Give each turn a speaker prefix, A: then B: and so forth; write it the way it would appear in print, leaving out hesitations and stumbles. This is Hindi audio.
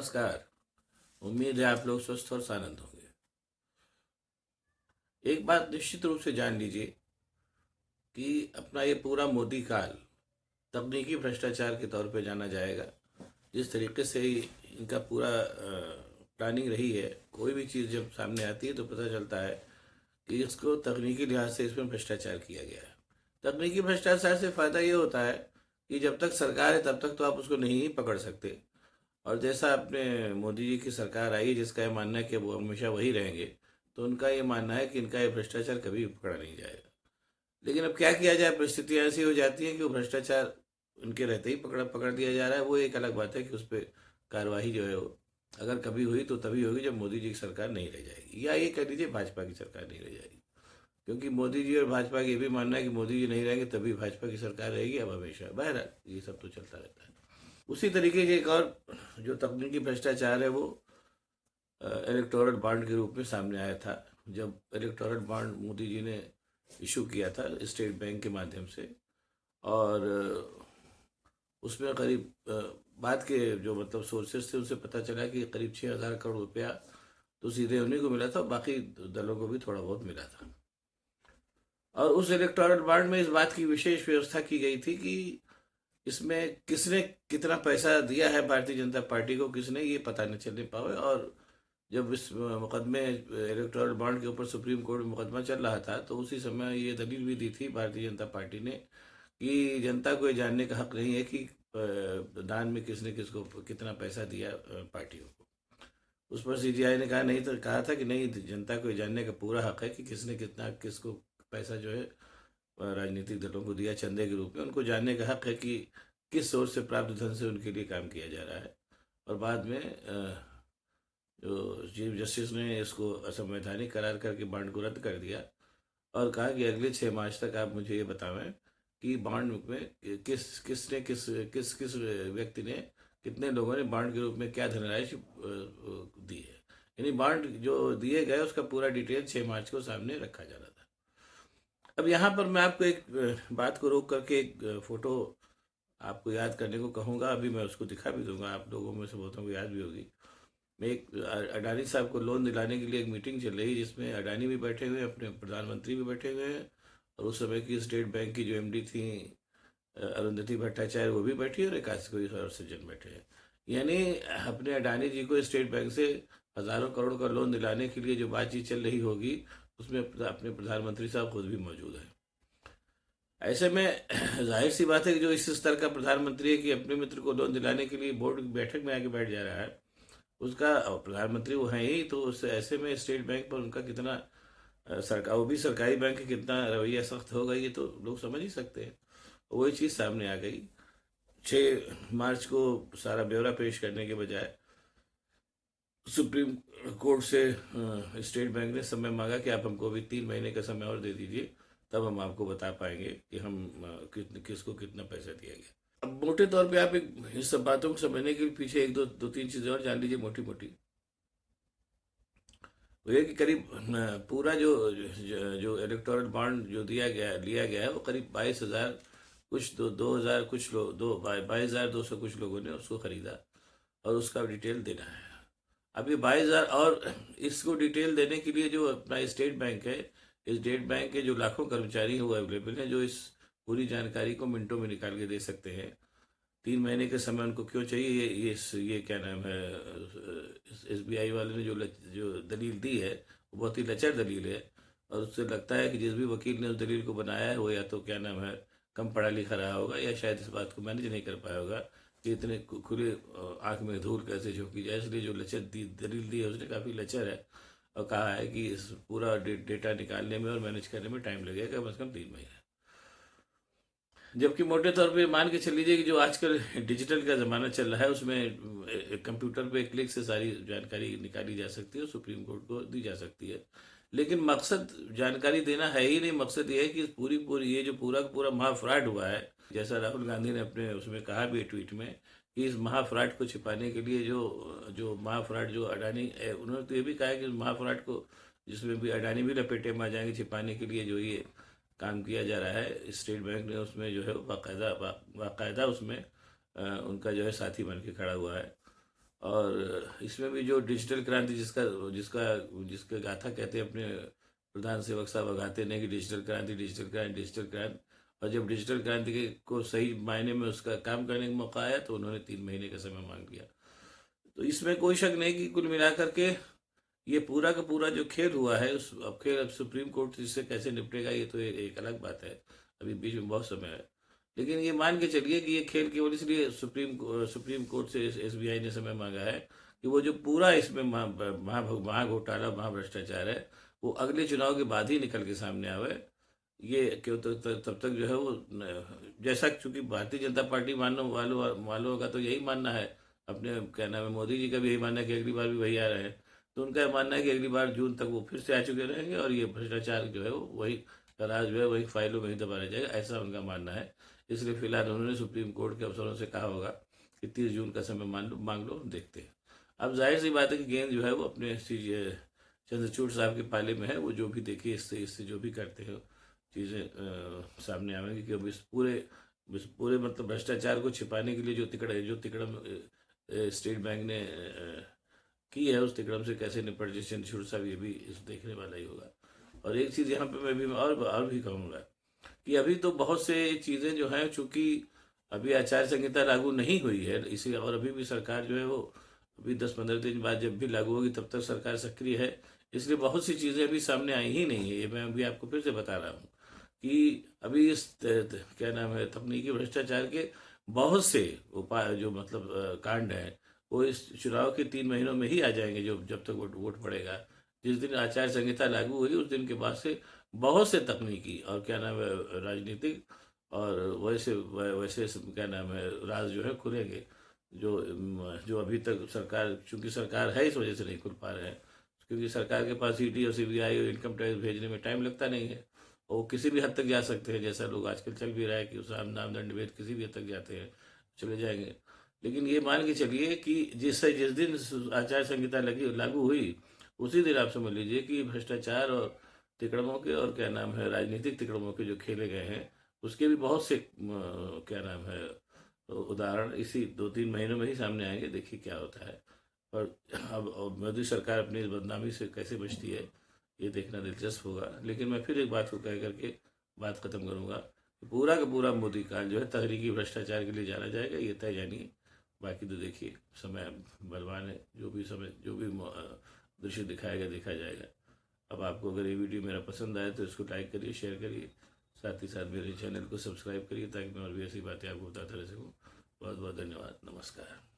A: नमस्कार। उम्मीद है आप लोग स्वस्थ और आनंद होंगे। एक बात निश्चित रूप से जान लीजिए कि अपना ये पूरा मोदी काल तकनीकी भ्रष्टाचार के तौर पे जाना जाएगा। जिस तरीके से ही इनका पूरा प्लानिंग रही है, कोई भी चीज़ जब सामने आती है तो पता चलता है कि इसको तकनीकी लिहाज से इसमें भ्रष्टाचार किया गया है। तकनीकी भ्रष्टाचार से फ़ायदा ये होता है कि जब तक सरकार है तब तक तो आप उसको नहीं पकड़ सकते। और जैसा अपने मोदी जी की सरकार आई, जिसका ये मानना है कि वो हमेशा वही रहेंगे, तो उनका ये मानना है कि इनका ये भ्रष्टाचार कभी पकड़ा नहीं जाएगा। लेकिन अब क्या किया जाए, परिस्थितियाँ ऐसी हो जाती हैं कि वो भ्रष्टाचार उनके रहते ही पकड़ पकड़ दिया जा रहा है। वो एक अलग बात है कि उस पर कार्रवाई जो है वो अगर कभी हुई तो तभी होगी जब मोदी जी की सरकार नहीं रह जाएगी, या ये कह लीजिए भाजपा की सरकार नहीं रह जाएगी। क्योंकि मोदी जी और भाजपा का ये भी मानना है कि मोदी जी नहीं रहेंगे तभी भाजपा की सरकार रहेगी अब हमेशा। बहरहाल ये सब तो चलता रहता है। उसी तरीके के एक और जो तकनीकी भ्रष्टाचार है वो इलेक्टोरल बॉन्ड के रूप में सामने आया था। जब इलेक्टोरल बॉन्ड मोदी जी ने इशू किया था स्टेट बैंक के माध्यम से, और उसमें करीब बाद के जो मतलब सोर्सेस थे उनसे पता चला कि करीब 6,000 करोड़ रुपया तो सीधे उन्हीं को मिला था, बाकी दलों को भी थोड़ा बहुत मिला था। और उस इलेक्टोरल बॉन्ड में इस बात की विशेष व्यवस्था की गई थी कि इसमें किसने कितना पैसा दिया है भारतीय जनता पार्टी को, किसने, ये पता न चलने पाए। और जब इस मुकदमे इलेक्टोरल बॉन्ड के ऊपर सुप्रीम कोर्ट में मुकदमा चल रहा था तो उसी समय ये दलील भी दी थी भारतीय जनता पार्टी ने कि जनता को ये जानने का हक नहीं है कि दान में किसने किसको कितना पैसा दिया पार्टियों को। उस पर सीजीआई ने कहा नहीं, तो कहा था कि नहीं, जनता को ये जानने का पूरा हक है कि किसने कितना किसको पैसा जो है राजनीतिक दलों को दिया चंदे के रूप में। उनको जानने का हक है कि किस सोर्स से प्राप्त धन से उनके लिए काम किया जा रहा है। और बाद में जो चीफ जस्टिस ने इसको असंवैधानिक करार करके बॉन्ड को रद्द कर दिया और कहा कि अगले 6 मार्च तक आप मुझे ये बतावें कि बॉन्ड में किसने किस किस व्यक्ति ने, कितने लोगों ने बॉन्ड के रूप में क्या धनराशि दी है। यानी बॉन्ड जो दिए गए उसका पूरा डिटेल 6 मार्च को सामने रखा जा रहा था। अब यहाँ पर मैं आपको एक बात को रोक करके एक फोटो आपको याद करने को कहूँगा। अभी मैं उसको दिखा भी दूंगा, आप लोगों में से बहुतों को याद भी होगी। मैं एक अडानी साहब को लोन दिलाने के लिए एक मीटिंग चल रही है जिसमें अडानी भी बैठे हुए हैं, अपने प्रधानमंत्री भी बैठे हुए हैं, और उस समय की स्टेट बैंक की जो एमडी थी अरुंधति भट्टाचार्य वो भी बैठी है, और एक कोई और सज्जन बैठे हैं। यानी अपने अडानी जी को स्टेट बैंक से हज़ारों करोड़ का लोन दिलाने के लिए जो बातचीत चल रही होगी उसमें अपने प्रधानमंत्री साहब खुद भी मौजूद हैं। ऐसे में जाहिर सी बात है कि जो इस स्तर का प्रधानमंत्री है कि अपने मित्र को लोन दिलाने के लिए बोर्ड की बैठक में आके बैठ जा रहा है, उसका प्रधानमंत्री वो है ही, तो उस ऐसे में स्टेट बैंक पर उनका कितना सरकार, वो भी सरकारी बैंक है, कितना रवैया सख्त होगा ये तो लोग समझ ही सकते हैं। वही चीज़ सामने आ गई। 6 मार्च को सारा ब्यौरा पेश करने के बजाय सुप्रीम कोर्ट से स्टेट बैंक ने समय मांगा कि आप हमको अभी 3 महीने का समय और दे दीजिए, तब हम आपको बता पाएंगे कि हम किसको कितना पैसा दिया गया। अब मोटे तौर पे आप एक इस सब बातों को समझने के पीछे एक दो तीन चीज़ें और जान लीजिए मोटी मोटी। वो ये कि करीब पूरा जो इलेक्टोरल बॉन्ड जो लिया गया है वो करीब 22,000 कुछ 2,000 कुछ लोग 22,200 कुछ लोगों ने उसको खरीदा, और उसका डिटेल देना है। अब ये 22,000, और इसको डिटेल देने के लिए जो अपना स्टेट बैंक है, इस स्टेट बैंक के जो लाखों कर्मचारी हैं वो अवेलेबल हैं, जो इस पूरी जानकारी को मिनटों में निकाल के दे सकते हैं। 3 महीने के समय उनको क्यों चाहिए, ये क्या नाम है, एसबीआई वाले ने जो दलील दी है वो बहुत ही लचर दलील है। और उससे लगता है कि जिस भी वकील ने उस दलील को बनाया है वो या तो क्या नाम है कम पढ़ा लिखा रहा होगा, या शायद इस बात को मैनेज नहीं कर पाया होगा कि इतने खुले आंख में धूल कैसे झोंकी जाए। इसलिए जो दलील दी है उसने काफ़ी लचर है, और कहा है कि इस पूरा डेटा निकालने में और मैनेज करने में टाइम लगेगा कम से कम 3 महीने। जबकि मोटे तौर पे मान के चल लीजिए कि जो आजकल डिजिटल का ज़माना चल रहा है उसमें कंप्यूटर पे एक क्लिक से सारी जानकारी निकाली जा सकती है और सुप्रीम कोर्ट को दी जा सकती है। लेकिन मकसद जानकारी देना है ही नहीं, मकसद ये है कि पूरी पूरी ये जो पूरा का पूरा महाफ्रॉड हुआ है, जैसा राहुल गांधी ने अपने उसमें कहा भी ट्वीट में कि इस महाफ्रॉड को छिपाने के लिए जो जो महाफ्रॉड जो अडानी उन्होंने तो ये भी कहा है कि महाफ्रॉड को जिसमें भी अडानी भी लपेटे में आ जाएंगे, छिपाने के लिए जो ये काम किया जा रहा है स्टेट बैंक ने उसमें जो है बाकायदा उसमें उनका जो है साथी बन के खड़ा हुआ है। और इसमें भी जो डिजिटल क्रांति जिसका जिसका जिसके गाथा कहते हैं अपने प्रधान सेवक साहब अगाते नहीं कि डिजिटल क्रांति डिजिटल क्रांति डिजिटल क्रांति। और जब डिजिटल क्रांति को सही मायने में उसका काम करने का मौका आया तो उन्होंने 3 महीने का समय मांग लिया। तो इसमें कोई शक नहीं कि कुल मिलाकर के ये पूरा का पूरा जो खेल हुआ है उस अब खेल अब सुप्रीम कोर्ट इससे कैसे निपटेगा ये तो एक अलग बात है। अभी बीच में बहुत समय है। लेकिन ये मान के चलिए कि ये खेल केवल इसलिए सुप्रीम कोर्ट से एसबीआई ने समय मांगा है कि वो जो पूरा इसमें महा घोटाला महा भ्रष्टाचार है वो अगले चुनाव के बाद ही निकल के सामने आवे। ये क्यों तब तक जो है वो जैसा चूंकि भारतीय जनता पार्टी मानने वालों वालों का तो यही मानना है। अपने क्या नाम है मोदी जी का भी यही मानना है कि अगली बार भी वही आ रहे हैं। तो उनका यह मानना है कि अगली बार जून तक वो फिर से आ चुके रहेंगे और ये भ्रष्टाचार जो है वो वही का राज जो है वही फाइलों में ही दबा रह जाएगा, ऐसा उनका मानना है। इसलिए फिलहाल उन्होंने सुप्रीम कोर्ट के अफसरों से कहा होगा कि 30 जून का समय मांग लो, देखते हैं। अब जाहिर सी बात है कि गेंद जो है वो अपने चंद्रचूड़ साहब के पाले में है। वो जो भी देखिए इससे जो भी करते हो चीज़ें सामने आवेंगी कि अब इस पूरे मतलब भ्रष्टाचार को छिपाने के लिए जो तिकड़म स्टेट बैंक ने की है उस तिकड़म से कैसे निपट जाए चंद्रचूड़ साहब, ये भी इस देखने वाला ही होगा। और एक चीज़ यहाँ पे मैं भी और भी कहूँगा कि अभी तो बहुत से चीज़ें जो हैं चूंकि अभी आचार संहिता लागू नहीं हुई है इसी और अभी भी सरकार जो है वो अभी 10-15 दिन बाद जब भी लागू होगी तब तक सरकार सक्रिय है। इसलिए बहुत सी चीज़ें अभी सामने आई ही नहीं है। ये मैं अभी आपको फिर से बता रहा हूँ कि अभी इस क्या नाम है तकनीकी भ्रष्टाचार के बहुत से उपाय जो मतलब कांड हैं वो इस चुनाव के 3 महीनों में ही आ जाएंगे जो जब तक वोट पड़ेगा। जिस दिन आचार संहिता लागू हुई उस दिन के बाद से बहुत से तकनीकी और क्या नाम है राजनीतिक और वैसे क्या नाम है राज जो है खुलेंगे। जो अभी तक सरकार चूंकि सरकार है इस वजह से नहीं खुल पा रहे हैं क्योंकि सरकार के पास ईडी और सीबीआई और इनकम टैक्स भेजने में टाइम लगता नहीं है। और वो किसी भी हद तक जा सकते हैं जैसा लोग आजकल चल भी रहा है कि उस नाम दंड भेद किसी भी हद तक जाते हैं चले जाएंगे। लेकिन ये मान के चलिए कि जिस दिन आचार संहिता लगी लागू हुई उसी दिन आप समझ लीजिए कि भ्रष्टाचार और तिकड़मों के और क्या नाम है राजनीतिक तिकड़मों के जो खेले गए हैं उसके भी बहुत से क्या नाम है उदाहरण इसी 2-3 महीनों में ही सामने आएंगे। देखिए क्या होता है। और अब मोदी सरकार अपनी इस बदनामी से कैसे बचती है ये देखना दिलचस्प होगा। लेकिन मैं फिर एक बात को कह करके बात खत्म करूंगा कि पूरा का पूरा मोदी काल जो है तहरीकी भ्रष्टाचार के लिए जाना जाएगा, ये तय जानिए। बाकी तो देखिए समय बलवान है, जो भी समय जो भी दृश्य दिखाएगा देखा जाएगा। अब आपको अगर ये वीडियो मेरा पसंद आए तो इसको लाइक करिए, शेयर करिए, साथ ही साथ मेरे चैनल को सब्सक्राइब करिए ताकि मैं और भी ऐसी बातें आपको बताता रह सकूँ। बहुत बहुत धन्यवाद, नमस्कार।